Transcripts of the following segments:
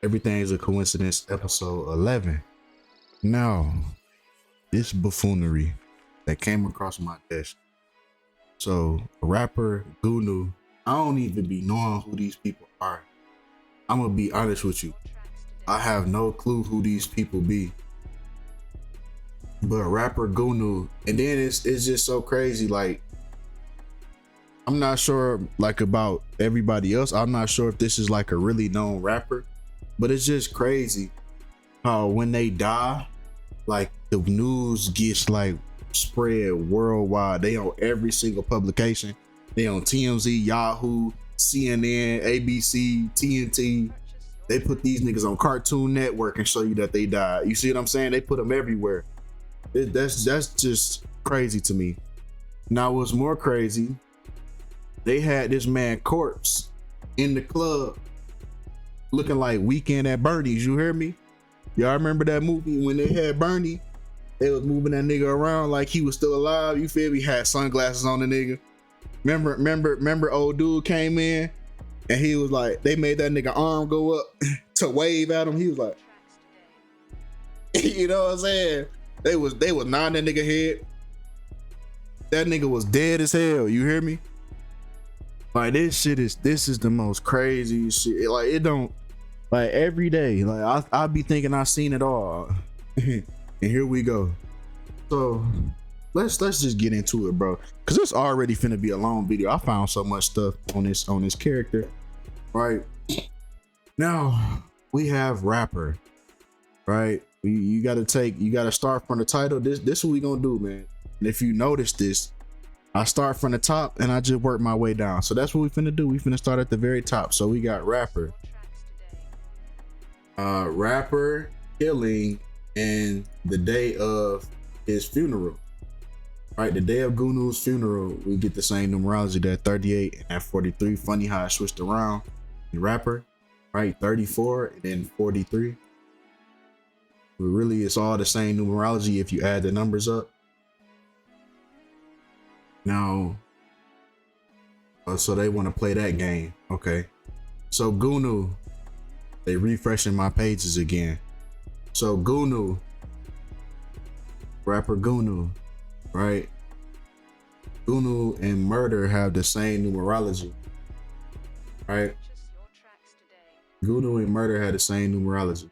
Everything's a Coincidence, episode 11. Now, this buffoonery that came across my desk. So, rapper Goonew, I don't even be knowing who these people are. I'm gonna be honest with you. I have no clue who these people be. But rapper Goonew, and then it's just so crazy. Like, I'm not sure like about everybody else. I'm not sure if this is like a really known rapper, but it's just crazy how when they die, like the news gets like spread worldwide. They on every single publication. They on TMZ, Yahoo, CNN, ABC, TNT. They put these niggas on Cartoon Network and show you that they died. You see what I'm saying? They put them everywhere. That's just crazy to me. Now what's more crazy, they had this man corpse in the club looking like Weekend at Bernie's. You hear me? Y'all remember that movie when they had Bernie? They was moving that nigga around like he was still alive. You feel me? Had sunglasses on the nigga. Remember old dude came in and he was like, they made that nigga arm go up to wave at him. He was like, you know what I'm saying? They was nodding that nigga head. That nigga was dead as hell. You hear me? Like this is the most crazy shit. Like it don't, like every day, like I be thinking I seen it all. And here we go. So let's just get into it, bro. Cause it's already finna be a long video. I found so much stuff on this character. Right now we have rapper. Right, you gotta start from the title. This is what we gonna do, man. And if you notice this, I start from the top and I just work my way down. So that's what we finna do. We finna start at the very top. So we got rapper. Rapper killing and the day of his funeral. Right, the day of Goonew's funeral, we get the same numerology there, 38 and at 43. Funny how I switched around. The rapper, right, 34 and then 43. But really, it's all the same numerology if you add the numbers up. Now, so they want to play that game. Okay. So Goonew, they refreshing my pages again. So Goonew, rapper Goonew, right? Goonew and murder have the same numerology, right? Goonew and murder had the same numerology.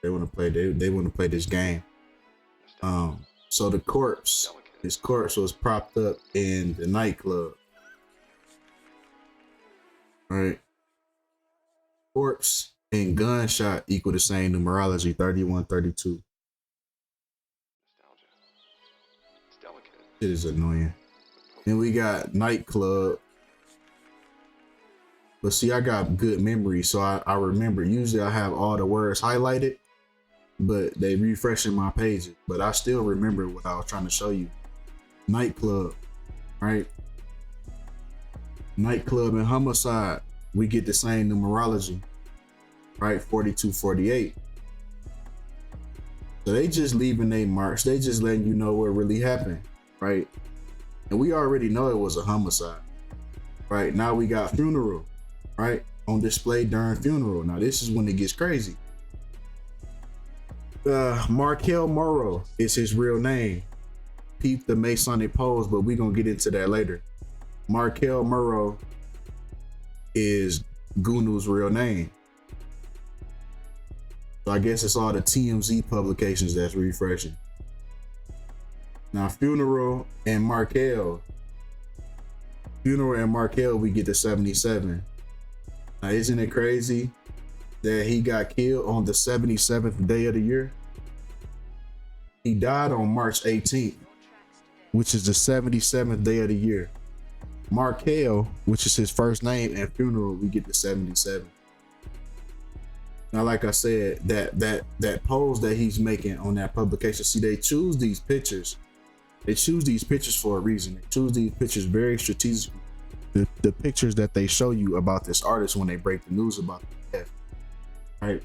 They want to play. They want to play this game. So the corpse, his corpse was propped up in the nightclub. Right. Corpse and gunshot equal the same numerology, 31, 32. It is annoying. Then we got nightclub. But see, I got good memory, so I remember. Usually I have all the words highlighted, but they refreshing my pages. But I still remember what I was trying to show you. Nightclub, right? Nightclub and homicide, we get the same numerology, right? 42, 48. So they just leaving their marks. They just letting you know what really happened, right? And we already know it was a homicide, right? Now we got funeral, right? On display during funeral. Now this is when it gets crazy. Markelle Morrow is his real name. Peep the Masonic pose, but we gonna get into that later. Markelle Morrow is Goonew's real name. So I guess it's all the TMZ publications that's refreshing. Now funeral and Markelle, we get the 77. Now isn't it crazy that he got killed on the 77th day of the year? He died on March 18th, which is the 77th day of the year. Markelle, which is his first name, and funeral, we get the 77. Now, like I said, that pose that he's making on that publication, see, they choose these pictures. They choose these pictures for a reason. They choose these pictures very strategically. The pictures that they show you about this artist when they break the news about the death, right?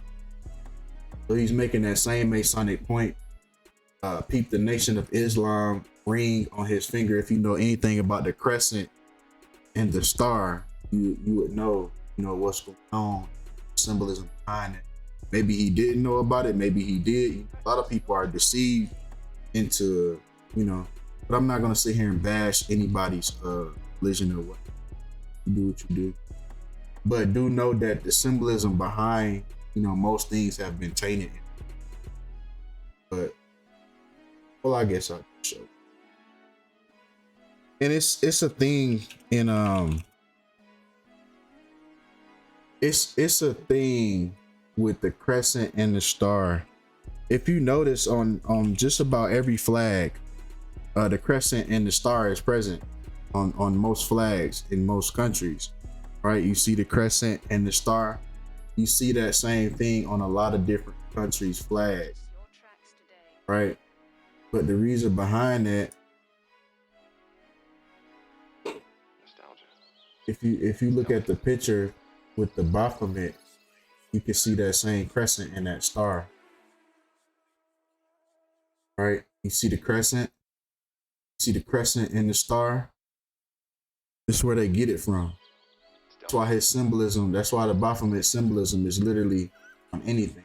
So he's making that same Masonic point. Peep the Nation of Islam ring on his finger. If you know anything about the crescent and the star, you would know, what's going on. symbolism behind it. Maybe he didn't know about it, maybe he did. A lot of people are deceived into, you know, but I'm not gonna sit here and bash anybody's religion or what. You do what you do. But do know that the symbolism behind, you know, most things have been tainted. But well, I guess I'll show. And it's a thing in it's a thing with the crescent and the star. If you notice on just about every flag, the crescent and the star is present on most flags in most countries, right? You see the crescent and the star. You see that same thing on a lot of different countries' flags, right? But the reason behind that, if you look at the picture with the Baphomet, you can see that same crescent and that star, right? You see the crescent, and the star. This is where they get it from. That's why his symbolism, that's why the Baphomet symbolism is literally on anything.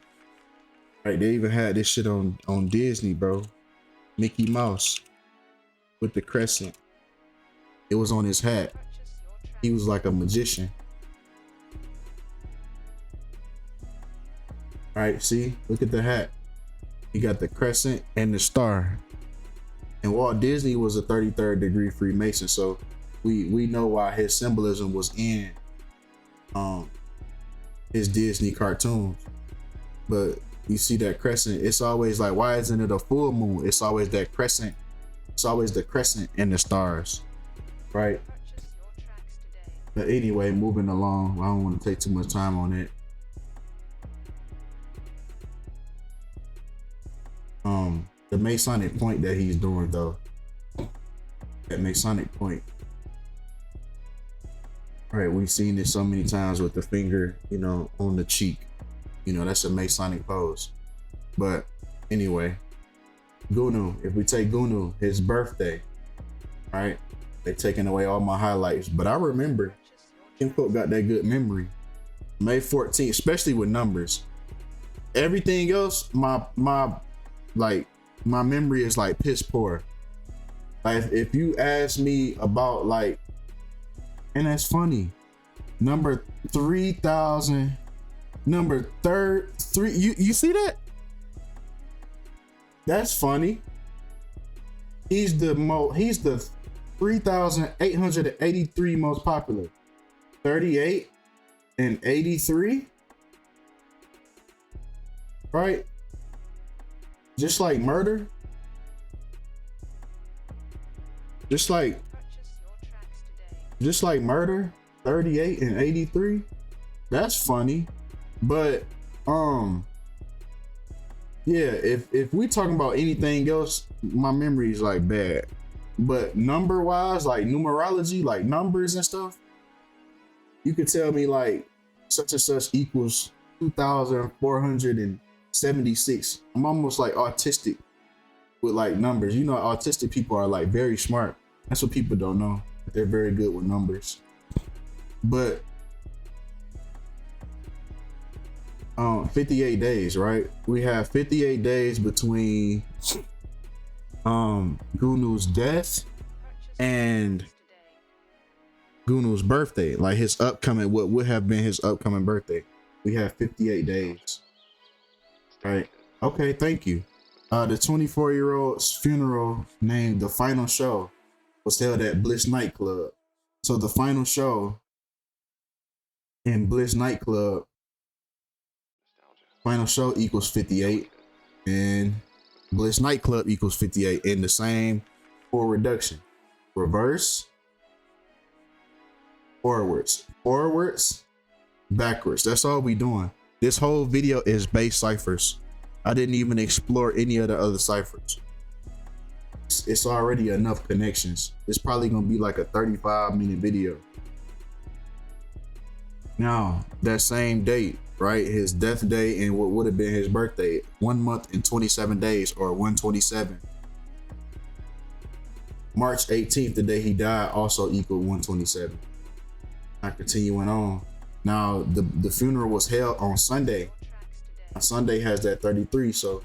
Right? They even had this shit on Disney, bro. Mickey Mouse with the crescent. It was on his hat. He was like a magician. All right, see? Look at the hat. He got the crescent and the star. And Walt Disney was a 33rd degree Freemason, so we know why his symbolism was in his Disney cartoons. But you see that crescent, it's always like, why isn't it a full moon? It's always that crescent. It's always the crescent and the stars, right? But anyway, moving along, I don't want to take too much time on it. The Masonic point that he's doing though, that Masonic point, right? We've seen it so many times with the finger, you know, on the cheek. You know, that's a Masonic pose. But anyway, Goonew, if we take Goonew, his birthday, right? They're taking away all my highlights. But I remember, Kinfolk got that good memory. May 14th, especially with numbers. Everything else, my memory is like piss poor. Like if you ask me about like, and that's funny, number 3,000, number three, you see that? That's funny. He's the 3,883 most popular. 38 and 83, right? Just like murder, just like murder, 38 and 83. That's funny. But yeah, if we talking about anything else, my memory is like bad. But number wise, like numerology, like numbers and stuff, you could tell me like such and such equals 2,476. I'm almost like autistic with like numbers. You know, autistic people are like very smart. That's what people don't know. They're very good with numbers. But 58 days, right? We have 58 days between Goonew's death and Goonew's birthday, like his upcoming, what would have been his upcoming birthday. We have 58 days, right? Okay, thank you. The 24-year-old's funeral, named The Final Show, was held at Bliss nightclub. So the final show in Bliss nightclub, final show equals 58, and Bliss nightclub equals 58 in the same for reduction. Reverse, forwards, backwards. That's all we doing. This whole video is base ciphers. I didn't even explore any of the other ciphers. It's already enough connections. It's probably gonna be like a 35-minute video. Now, that same date, right? His death day and what would have been his birthday, 1 month and 27 days, or 127. March 18th, the day he died, also equaled 127. Now, continuing on, Now the funeral was held on Sunday. Sunday has that 33, so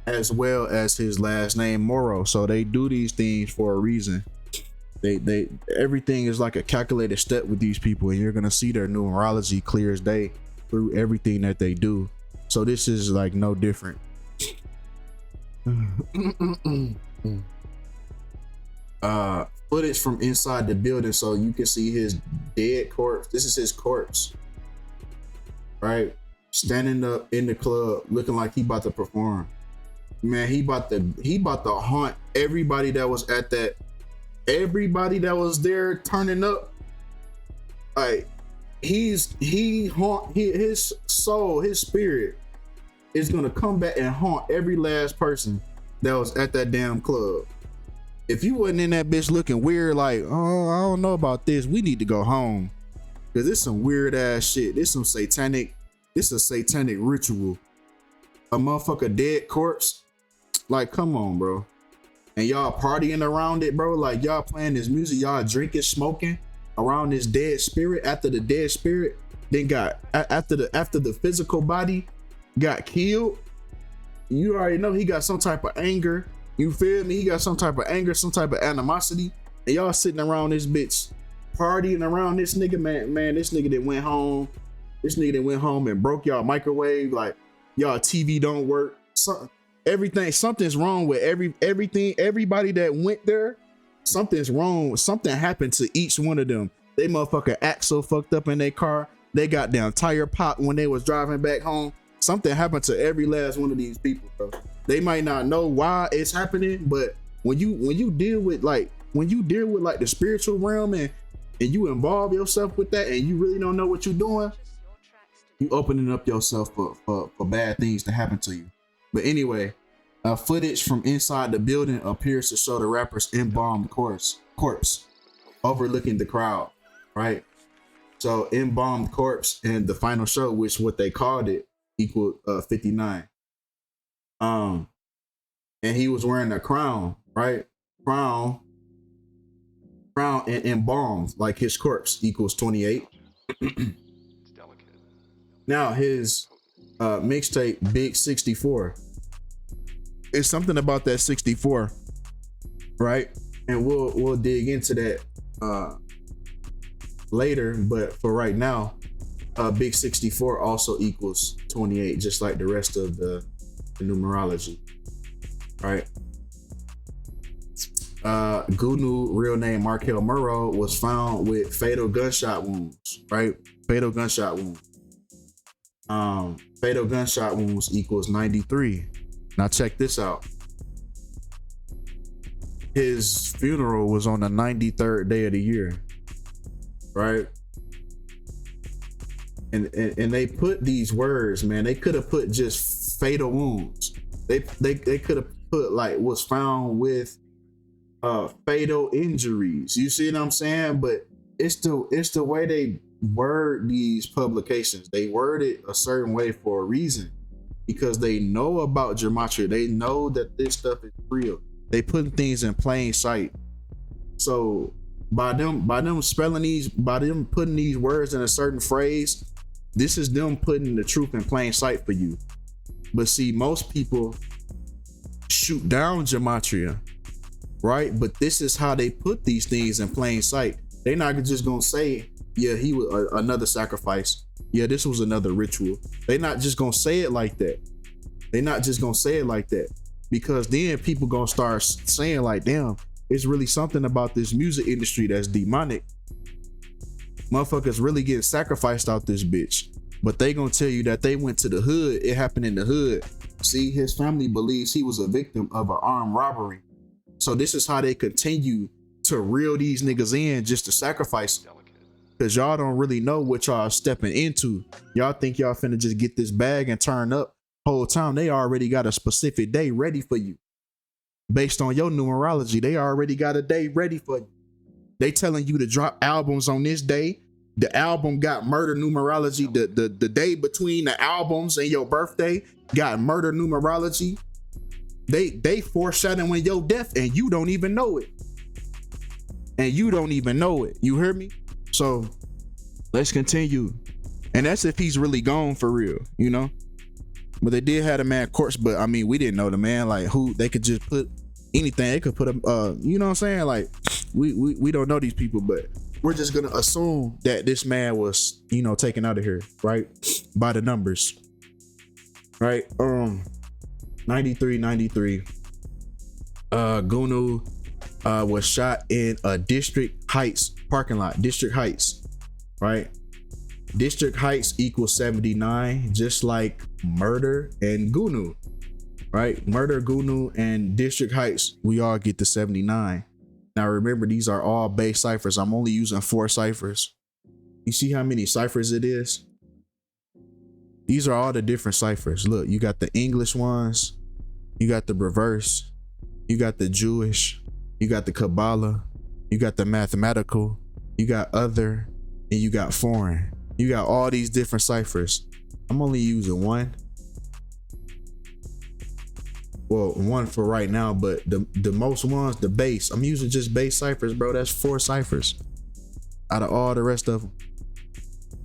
as well as his last name Morrow. So they do these things for a reason. They everything is like a calculated step with these people, and you're gonna see their numerology clear as day through everything that they do. So this is like no different. Footage from inside the building, so you can see his dead corpse. This is his corpse, right? Standing up in the club looking like he about to perform. Man, he about to haunt everybody that was at that, everybody that was there turning up. Like his soul, his spirit is gonna come back and haunt every last person that was at that damn club. If you wasn't in that bitch looking weird, like, oh, I don't know about this, we need to go home, because it's some weird ass shit. This a satanic ritual. A motherfucker dead corpse, like, come on, bro. And y'all partying around it, bro. Like, y'all playing this music, y'all drinking, smoking around this dead spirit. After the dead spirit then got after the physical body got killed, you already know he got some type of anger. You feel me? He got some type of anger, some type of animosity, and y'all sitting around this bitch, partying around this nigga, man. This nigga that went home. This nigga that went home and broke y'all microwave. Like, y'all TV don't work. Something's wrong with everything. Everybody that went there, something's wrong. Something happened to each one of them. They motherfucker act so fucked up in their car. They got down tire pop when they was driving back home. Something happened to every last one of these people, bro. They might not know why it's happening, but when you deal with like the spiritual realm and you involve yourself with that, and you really don't know what you're doing, you opening up yourself for bad things to happen to you. But anyway, footage from inside the building appears to show the rapper's embalmed corpse overlooking the crowd, right? So embalmed corpse, and the final show, which what they called it, equaled 59. And he was wearing a crown, right? Crown and embalmed, like his corpse, equals 28. Now his mixtape Big 64. It's something about that 64, right? And we'll dig into that later, but for right now, Big 64 also equals 28, just like the rest of the numerology, right? Goonew, real name Markelle Morrow, was found with fatal gunshot wounds, right? Fatal gunshot wounds. Fatal gunshot wounds equals 93. Now check this out. His funeral was on the 93rd day of the year, right? And they put these words, man. They could have put just fatal wounds. They could have put like was found with fatal injuries. You see what I'm saying? But it's the way they word these publications. They word it a certain way for a reason, because they know about gematria. They know that this stuff is real. They put things in plain sight. So by them spelling these, by them putting these words in a certain phrase, this is them putting the truth in plain sight for you. But see, most people shoot down gematria, right? But this is how they put these things in plain sight. They're not just gonna say, yeah, he was another sacrifice. Yeah, this was another ritual. They're not just gonna say it like that. They're not just gonna say it like that, because then people gonna start saying like, damn, it's really something about this music industry that's demonic. Motherfuckers really getting sacrificed out this bitch. But they gonna tell you that they went to the hood. It happened in the hood. See, his family believes he was a victim of an armed robbery. So this is how they continue to reel these niggas in just to sacrifice. Because y'all don't really know what y'all stepping into. Y'all think y'all finna just get this bag and turn up. Whole time they already got a specific day ready for you. Based on your numerology, they already got a day ready for you. They telling you to drop albums on this day. The album got murder numerology. The day between the albums and your birthday got murder numerology. They foreshadowing your death, and you don't even know it. And you don't even know it. You hear me? So let's continue. And that's if he's really gone for real, you know. But they did have the man corpse, but I mean, we didn't know the man, like who they could just put anything. They could put a you know what I'm saying? Like we don't know these people, but we're just gonna assume that this man was, you know, taken out of here, right? By the numbers. Right? 93. Goonew was shot in a District Heights parking lot. District Heights, right? District Heights equals 79, just like murder and Goonew, right? Murder, Goonew, and District Heights, we all get the 79. Now remember, these are all base ciphers. I'm only using 4 ciphers. You see how many ciphers it is? These are all the different ciphers. Look, you got the English ones, you got the reverse, you got the Jewish, you got the Kabbalah, you got the mathematical, you got other, and you got foreign. You got all these different ciphers. I'm only using 1. Well, 1 for right now, but the most ones, the base, I'm using just base ciphers, bro. That's 4 ciphers out of all the rest of them.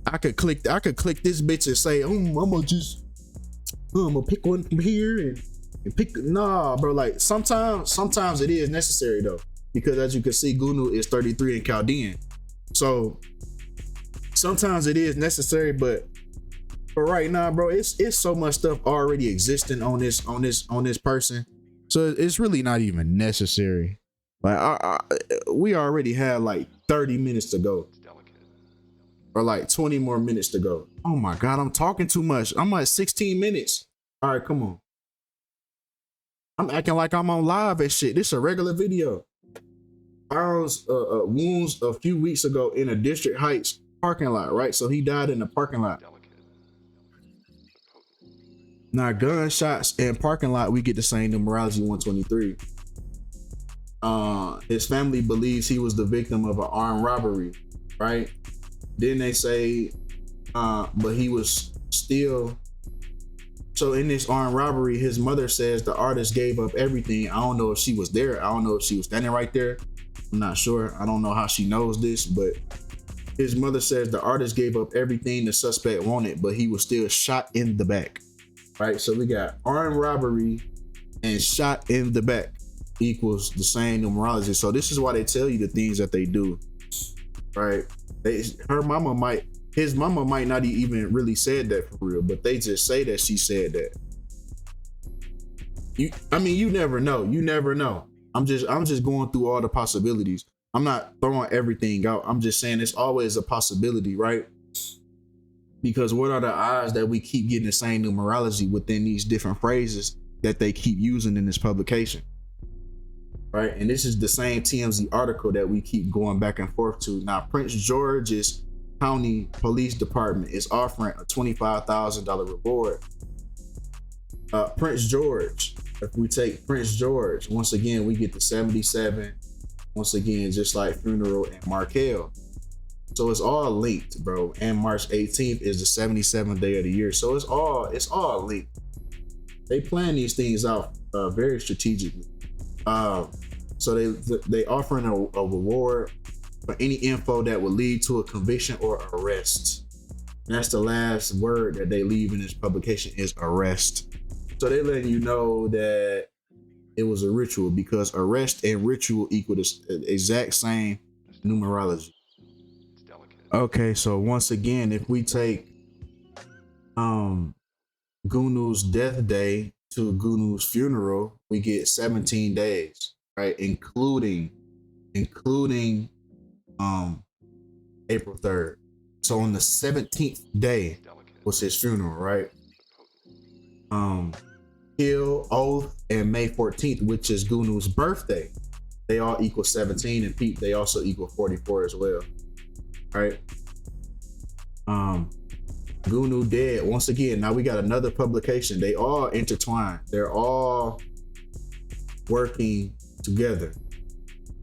I could click this bitch and say, I'm gonna pick one from here and pick. Nah, bro. Like sometimes it is necessary though, because as you can see, Goonew is 33 in Chaldean. So sometimes it is necessary, but for right now, bro, it's so much stuff already existing on this person, so it's really not even necessary. Like we already had like 30 minutes to go, or like 20 more minutes to go. Oh my God, I'm talking too much. I'm like 16 minutes. All right, come on. I'm acting like I'm on live and shit. This is a regular video. Found wounds a few weeks ago in a District Heights parking lot, right? So he died in the parking lot. Now, gunshots and parking lot, we get the same numerology, 123. His family believes he was the victim of an armed robbery, right? Then they say, but he was still. So in this armed robbery, his mother says the artist gave up everything. I don't know if she was there. I don't know if she was standing right there. I'm not sure. I don't know how she knows this, but his mother says the artist gave up everything the suspect wanted, but he was still shot in the back. Right, so we got armed robbery and shot in the back equals the same numerology. So this is why they tell you the things that they do, right? His mama might not even really said that for real, but they just say that she said that. You never know. You never know. I'm just going through all the possibilities. I'm not throwing everything out. I'm just saying it's always a possibility, right? Because what are the odds that we keep getting the same numerology within these different phrases that they keep using in this publication, right? And this is the same TMZ article that we keep going back and forth to. Now, Prince George's County Police Department is offering a $25,000 reward. Prince George, if we take Prince George, once again, we get the 77. Once again, just like funeral and markelle. So it's all linked, bro. And March 18th is the 77th day of the year. So it's all linked. They plan these things out very strategically. So they offering a reward for any info that would lead to a conviction or arrest. And that's the last word that they leave in this publication is arrest. So they're letting you know that it was a ritual, because arrest and ritual equal the exact same numerology. Okay, so once again, if we take Goonew's death day to Goonew's funeral, we get 17 days, right? Including April 3rd. So on the 17th day was his funeral, right? Hill, Oath, and May 14th, which is Goonew's birthday, they all equal 17, and Pete, they also equal 44 as well. Right. Goonew dead. Once again, now we got another publication. They all intertwined. They're all working together.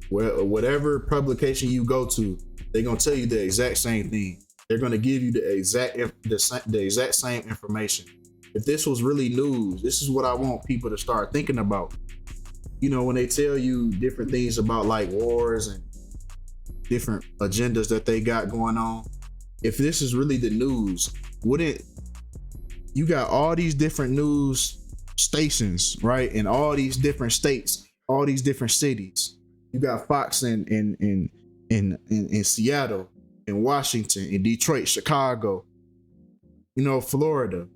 Whatever publication you go to, they're gonna tell you the exact same thing. They're gonna give you the exact same information. If this was really news, this is what I want people to start thinking about. You know, when they tell you different things about like wars and different agendas that they got going on, if this is really the news, wouldn't you got all these different news stations, right? In all these different states, all these different cities. You got Fox in Seattle, in Washington, in Detroit, Chicago, you know, Florida.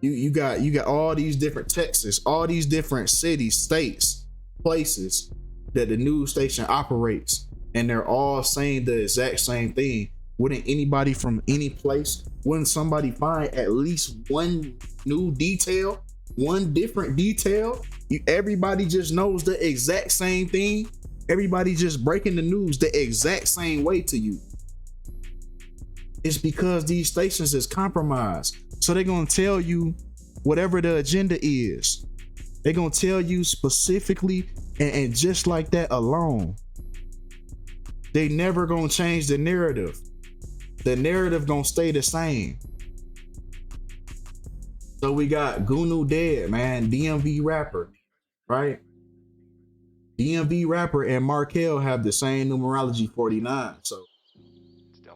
You got all these different Texas, all these different cities, states, places that the news station operates, and they're all saying the exact same thing. Wouldn't anybody from any place, wouldn't somebody find at least one new detail, one different detail? Everybody just knows the exact same thing. Everybody just breaking the news the exact same way to you. It's because these stations is compromised. So they're gonna tell you whatever the agenda is. They're gonna tell you specifically, and just like that alone. They never gonna change the narrative. The narrative gonna stay the same. So we got Goonew dead, man. DMV rapper, right? DMV rapper and Markelle have the same numerology 49. So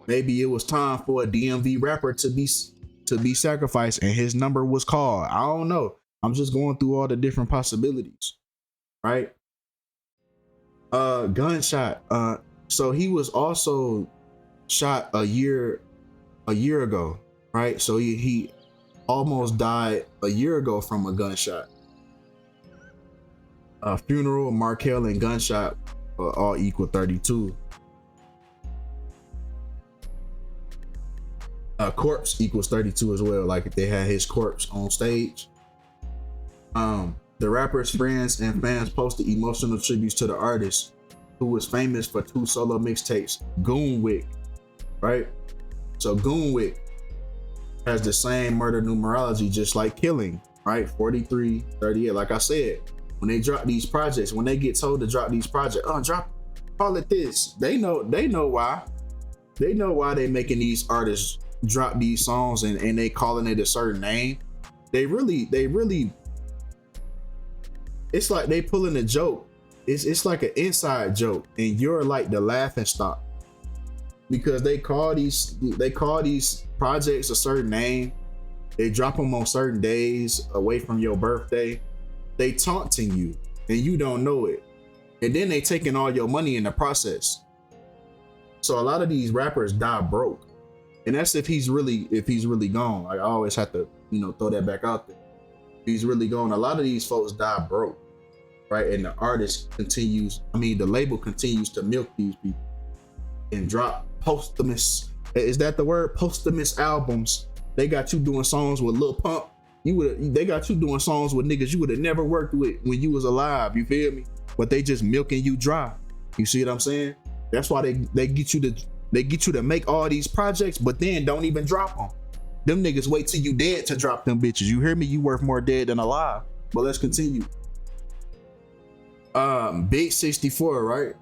maybe it was time for a DMV rapper to be sacrificed, and his number was called. I don't know. I'm just going through all the different possibilities, right? Gunshot. So he was also shot a year ago, right? So he almost died a year ago from a gunshot. Funeral, markelle, and gunshot all equal 32. Corpse equals 32 as well. Like if they had his corpse on stage. The rapper's friends and fans posted emotional tributes to the artist, who was famous for 2 solo mixtapes. Goonew, right? So Goonew has the same murder numerology, just like Killing, right? 43, 38. Like I said, when they drop these projects, when they get told to drop these projects, call it this. They know why. They know why they making these artists drop these songs and they calling it a certain name. They really, it's like they pulling a joke. It's like an inside joke, and you're like the laughing stock, because they call these projects a certain name. They drop them on certain days away from your birthday. They taunting you and you don't know it, and then they taking all your money in the process. So a lot of these rappers die broke, and that's if he's really gone. Like, I always have to, throw that back out there. If he's really gone, a lot of these folks die broke, right? And the artist the label continues to milk these people and drop posthumous, is that the word? Posthumous albums. They got you doing songs with Lil Pump. They got you doing songs with niggas you would have never worked with when you was alive. You feel me? But they just milking you dry. You see what I'm saying? That's why they get you to make all these projects, but then don't even drop them. Them niggas wait till you dead to drop them bitches. You hear me? You worth more dead than alive. But let's continue. Big 64, right?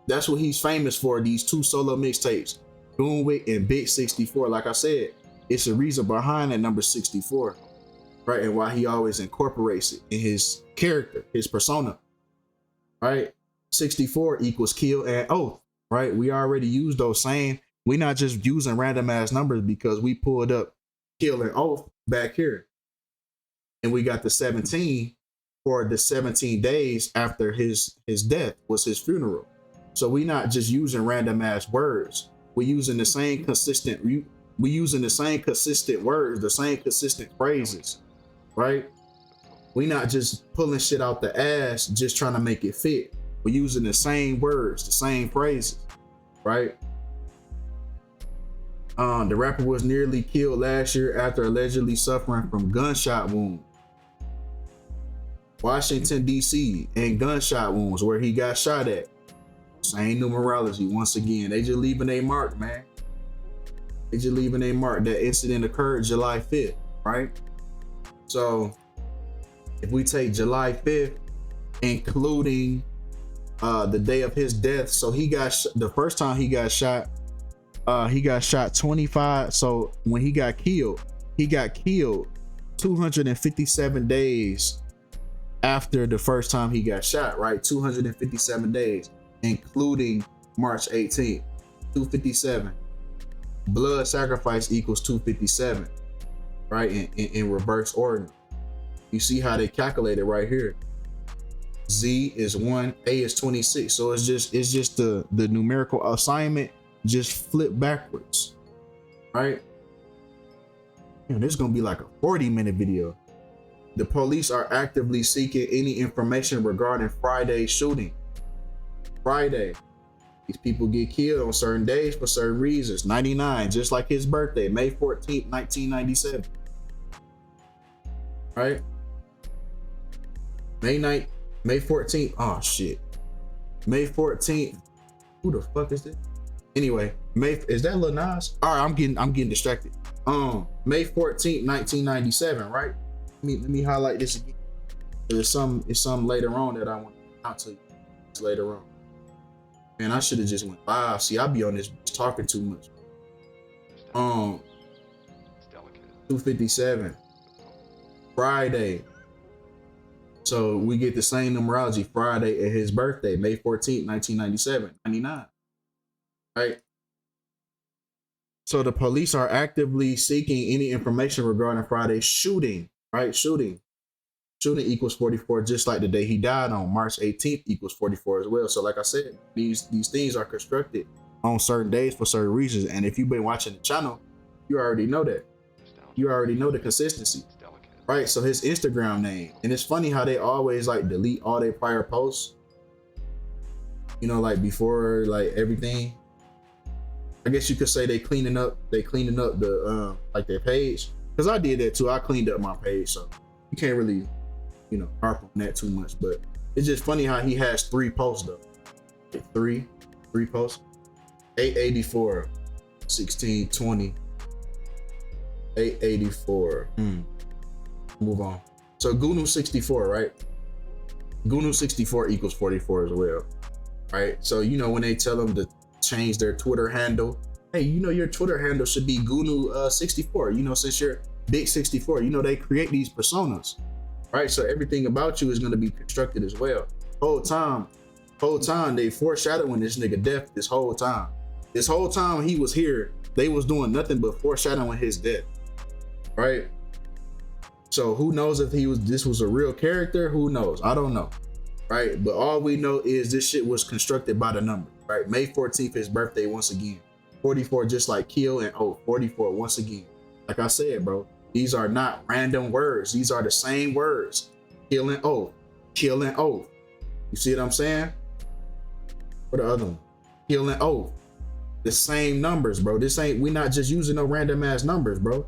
That's what he's famous for. These 2 solo mixtapes, Goonew and Big 64. Like I said, it's a reason behind that number 64, right? And why he always incorporates it in his character, his persona, right? 64 equals kill and oath, right? We already used those same. We're not just using random ass numbers, because we pulled up kill and oath back here, and we got the 17 for the 17 days after his death was his funeral. So we're not just using random ass words. We're using the same consistent. We're using the same consistent words, the same consistent phrases, right? We're not just pulling shit out the ass, just trying to make it fit. We're using the same words, the same phrases, right? The rapper was nearly killed last year after allegedly suffering from gunshot wound. Washington, D.C. and gunshot wounds where he got shot at. Same numerology once again. They just leaving a mark, man. They just leaving a mark. That incident occurred July 5th, right? So if we take July 5th, including the day of his death, so he got the first time he got shot 25. So when he got killed 257 days after the first time he got shot, right? 257 days, including March 18th, 257. blood sacrifice equals 257, right? In reverse order. You see how they calculate it right here. Z is 1, A is 26. So it's just the numerical assignment just flip backwards, right? And this is gonna be like a 40-minute video. The police are actively seeking any information regarding Friday's shooting. Friday. These people get killed on certain days for certain reasons. 99, just like his birthday, May 14th, 1997. Right? May 14th. Oh shit. May 14th. Who the fuck is this? Anyway, is that Lil Nas? All right, I'm getting distracted. May 14th, 1997, right? Let me highlight this again. It's some later on that I want to out to you later on. Man, I should have just went live. See, I be on this talking too much. 257. Friday. So we get the same numerology Friday at his birthday, May 14th, 1997, 99. Right? So the police are actively seeking any information regarding Friday's shooting, right? Shooting equals 44, just like the day he died on March 18th equals 44 as well. So like I said, these things are constructed on certain days for certain reasons. And if you've been watching the channel, you already know that. You already know the consistency, right? So his Instagram name, and it's funny how they always like delete all their prior posts, you know, like before like everything. I guess you could say they cleaning up the like their page, because I did that too. I cleaned up my page, so you can't really, you know, harp on that too much. But it's just funny how he has 3 posts though. Three posts. 884, 1620, 884. Move on. So Goonew 64, right? Goonew 64 equals 44 as well, right? So you know when they tell them to change their Twitter handle, hey, you know your Twitter handle should be Goonew 64. You know, since you're Big 64, you know they create these personas, right? So everything about you is going to be constructed as well. Whole time they foreshadowing this nigga death. This whole time he was here, they was doing nothing but foreshadowing his death, right? So who knows if this was a real character? Who knows? I don't know, right? But all we know is this shit was constructed by the number, right? May 14th, his birthday once again. 44, just like kill and oath. 44 once again. Like I said, bro, these are not random words. These are the same words. Kill and oath. Kill and oath. You see what I'm saying? What the other one? Kill and oath. The same numbers, bro. We not just using no random ass numbers, bro.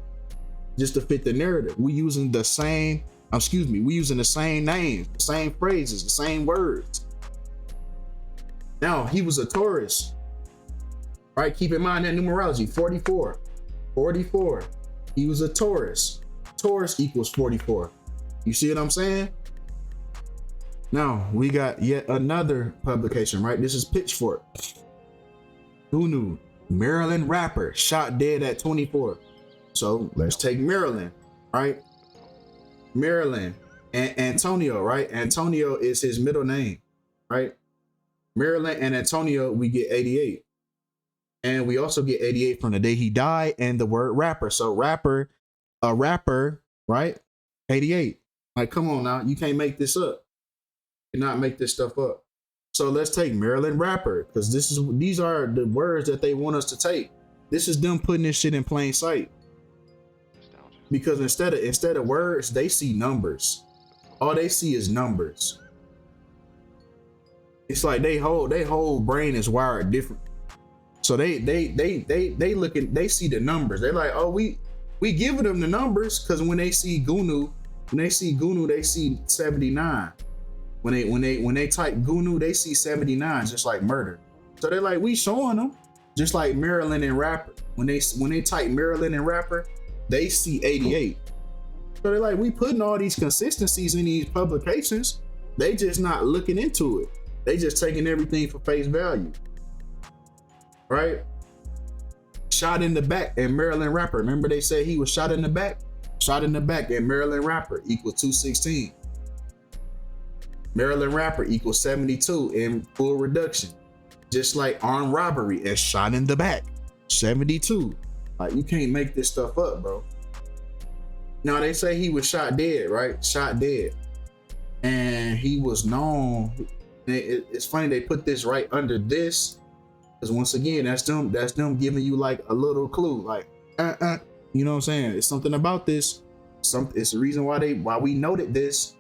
Just to fit the narrative. We using the same, we using the same names, the same phrases, the same words. Now, he was a Taurus, right? Keep in mind that numerology, 44. 44. He was a Taurus. Taurus equals 44. You see what I'm saying? Now, we got yet another publication, right? This is Pitchfork. Goonew, Maryland rapper, shot dead at 24. So let's take Maryland, right? Maryland and Antonio, right? Antonio is his middle name, right? Maryland and Antonio, we get 88. And we also get 88 from the day he died and the word rapper. So a rapper, right? 88. Like, come on now, you can't make this up. You cannot make this stuff up. So let's take Maryland rapper, because these are the words that they want us to take. This is them putting this shit in plain sight. Because instead of words, they see numbers. All they see is numbers. It's like they whole brain is wired different. So they see the numbers. They're like, oh, we giving them the numbers, because when they see Goonew, they see 79. When they type Goonew, they see 79, just like murder. So they're like, we showing them, just like Maryland and rapper. When they type Maryland and rapper, they see 88. So they're like, we putting all these consistencies in these publications. They just not looking into it. They just taking everything for face value. Right? Shot in the back and Maryland rapper. Remember they said he was shot in the back? Shot in the back and Maryland rapper equals 216. Maryland rapper equals 72 in full reduction. Just like armed robbery and shot in the back, 72. Like, you can't make this stuff up, bro. Now, they say he was shot dead, right? Shot dead. And he was known. It's funny they put this right under this, because once again, that's them giving you like a little clue, like, you know what I'm saying? It's something about this. It's the reason why we noted this.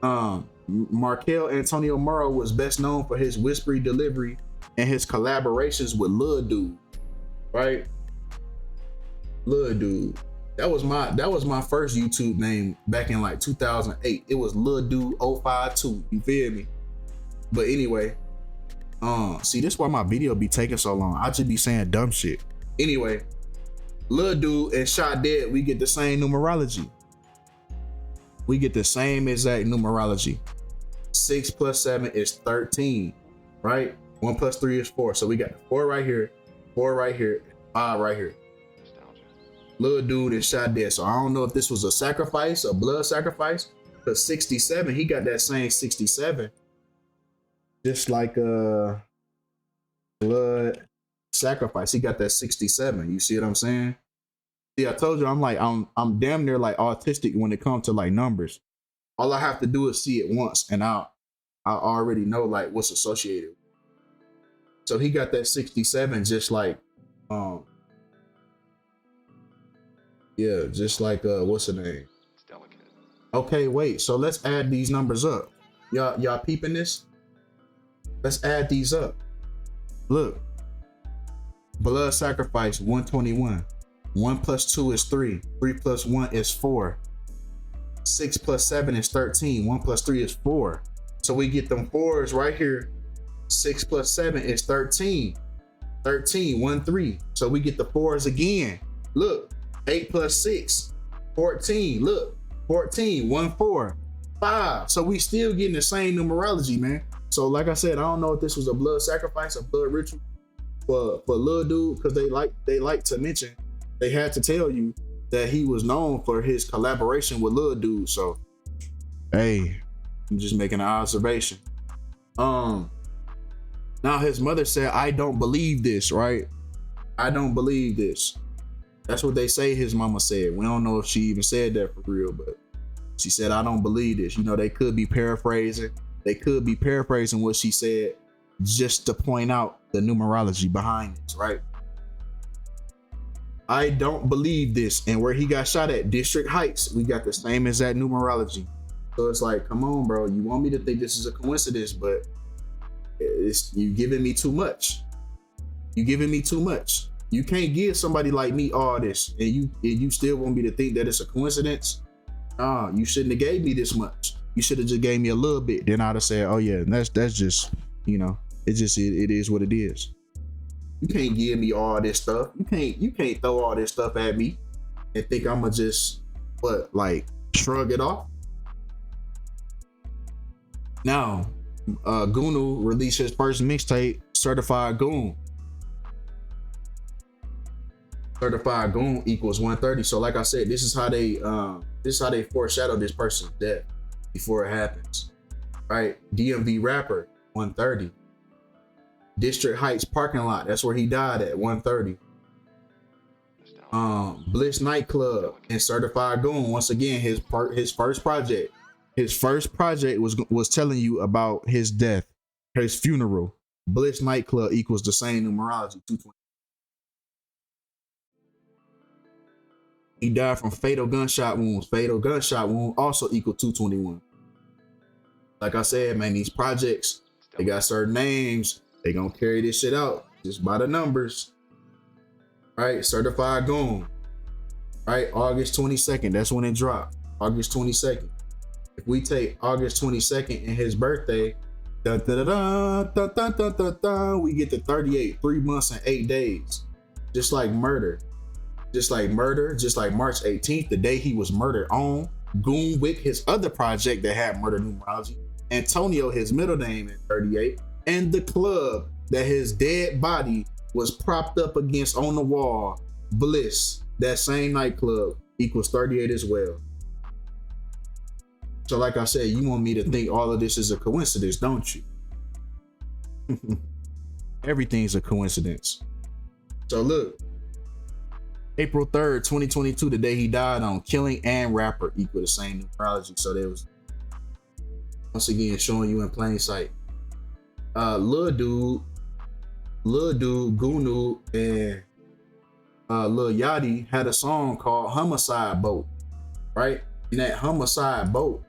Markelle Antonio Morrow was best known for his whispery delivery and his collaborations with Lil Dude, right? Lil Dude. That was my first YouTube name back in like 2008. It was Lil Dude 052. You feel me? But anyway, see, this is why my video be taking so long. I just be saying dumb shit. Anyway, Lil Dude and Shot Dead, we get the same numerology. We get the same exact numerology. 6 plus 7 is 13, right? 1 plus 3 is 4. So we got 4 right here, 4 right here, 5 right here. Lil Dude and Shot Dead. So I don't know if this was a sacrifice, a blood sacrifice. But 67, he got that same 67. Just like a blood sacrifice. He got that 67. You see what I'm saying? See, I told you I'm damn near like autistic when it comes to like numbers. All I have to do is see it once and I already know like what's associated. So he got that 67 just like yeah, just like what's the name? It's delicate. Okay, wait. So let's add these numbers up. Y'all peeping this? Let's add these up. Look. Blood sacrifice 121. 1 plus 2 is 3. 3 plus 1 is 4. 6 plus 7 is 13. 1 plus 3 is 4. So we get them 4s right here. 6 plus 7 is 13. 13, 1, 3. So we get the 4s again. Look, 8 plus 6, 14. Look, 14, 1, 4, 5. So we still getting the same numerology, man. So like I said, I don't know if this was a blood sacrifice, a blood ritual for Lil Dude, because they like to mention, they had to tell you that he was known for his collaboration with Lil Dude. So, hey, I'm just making an observation. Now his mother said, I don't believe this, right? I don't believe this. That's what they say his mama said. We don't know if she even said that for real, but she said, I don't believe this. You know, they could be paraphrasing. They could be paraphrasing what she said just to point out the numerology behind this, right? I don't believe this. And where he got shot at, District Heights, we got the same exact numerology. So it's like, come on, bro. You want me to think this is a coincidence, but you giving me too much. You giving me too much. You can't give somebody like me all this and you still want me to think that it's a coincidence. You shouldn't have gave me this much. You should have just gave me a little bit. Then I'd have said, oh yeah, that's just, you know, it is what it is. You can't give me all this stuff. You can't throw all this stuff at me and think I'ma just shrug it off. Now, Goonew released his first mixtape, Certified Goon. Certified Goon equals 130. So like I said, this is how they foreshadow this person's death before it happens. Right? DMV rapper 130. District Heights parking lot, that's where he died at 130. Bliss nightclub and Certified Goon, once again, his first project. His first project was telling you about his death, his funeral. Bliss nightclub equals the same numerology, 220. He died from fatal gunshot wounds. Fatal gunshot wound also equal 221. Like I said, man, these projects, they got certain names. They gonna carry this shit out just by the numbers. Right? Certified Goon. Right? August 22nd. That's when it dropped. August 22nd. If we take August 22nd and his birthday, we get to 38, 3 months and 8 days. Just like murder. Just like March 18th, the day he was murdered on. Goonew, his other project that had murder numerology. Antonio, his middle name, at 38. And the club that his dead body was propped up against on the wall, Bliss, that same nightclub, equals 38 as well. So like I said, you want me to think all of this is a coincidence, don't you? Everything's a coincidence. So look, April 3rd, 2022, the day he died on. Killing and rapper equal the same numerology. So there was, once again, showing you in plain sight. Lil dude, Goonew, and Lil Yachty had a song called Homicide Boat, right? And that Homicide Boat,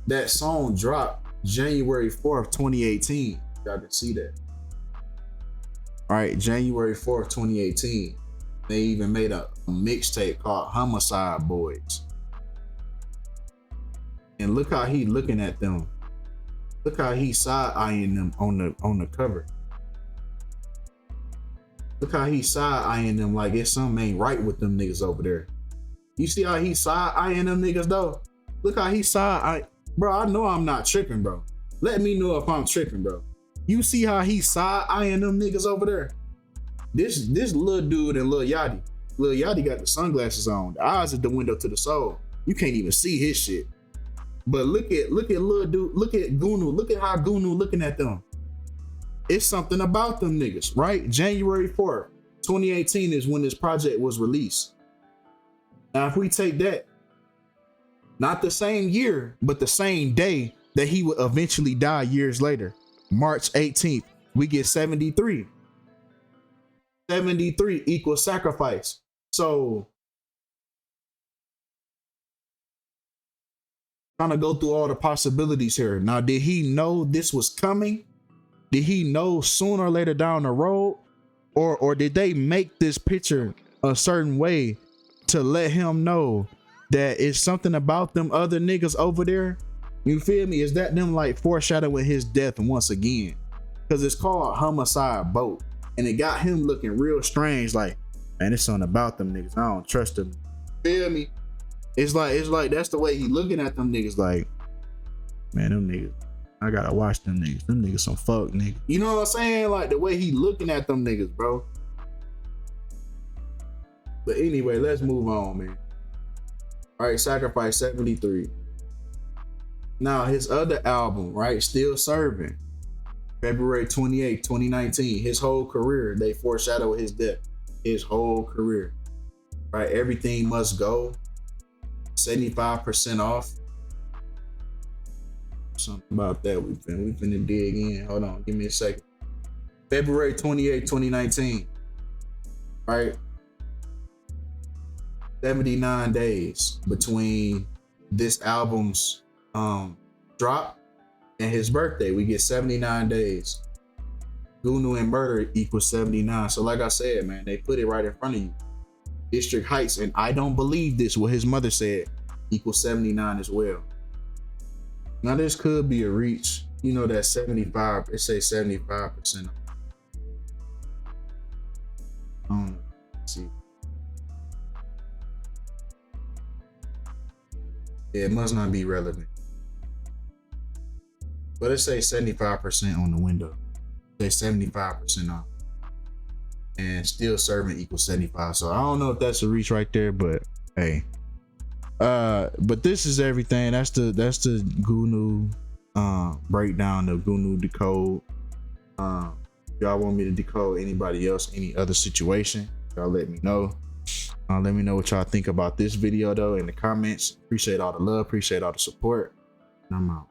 that song dropped January 4th, 2018. Y'all can see that. All right, January 4th, 2018. They even made a mixtape called Homicide Boys. And look how he looking at them. Look how he side-eyeing them on the cover. Look how he side-eyeing them like it's something ain't right with them niggas over there. You see how he side-eyeing them niggas though? Look how he side-eyeing. Bro, I know I'm not tripping, bro. Let me know if I'm tripping, bro. You see how he side-eyeing them niggas over there? This little dude and Lil Yachty. Lil Yachty got the sunglasses on. The eyes are the window to the soul. You can't even see his shit. But look at Lil dude. Look at Goonew. Look at how Goonew looking at them. It's something about them niggas, right? January 4th, 2018 is when this project was released. Now, if we take that, not the same year, but the same day that he would eventually die years later, March 18th, we get 73. 73 equals sacrifice. So, trying to go through all the possibilities here. Now, did he know this was coming? Did he know sooner or later down the road? Or did they make this picture a certain way to let him know that it's something about them other niggas over there? You feel me? Is that them like foreshadowing his death once again? Because it's called Homicide Boat. And it got him looking real strange, like, man, it's something about them niggas. I don't trust them. Feel me? It's like that's the way he looking at them niggas, like, man, them niggas, I gotta watch them niggas. Them niggas some fuck niggas. You know what I'm saying? Like the way he looking at them niggas, bro. But anyway, let's move on, man. All right, Sacrifice 73. Now his other album, right, Still Serving, February 28, 2019. His whole career, they foreshadow his death. His whole career, right? Everything Must Go, 75% off. Something about that we finna dig in. Hold on, give me a second. February 28, 2019, right? 79 days between this album's drop and his birthday. We get 79 days. Goonew and Murder equals 79. So like I said, man, they put it right in front of you. District Heights, and I don't believe this, what his mother said, equals 79 as well. Now this could be a reach. You know that 75, it says 75%. Let's see. Yeah, it must not be relevant. But it says 75% on the window. It says 75% off. And Still Serving equals 75. So I don't know if that's a reach right there, but hey. But this is everything. That's the Goonew breakdown, the Goonew decode. Y'all want me to decode anybody else, any other situation, y'all let me know. Let me know what y'all think about this video though in the comments. Appreciate all the love, appreciate all the support, and I'm out.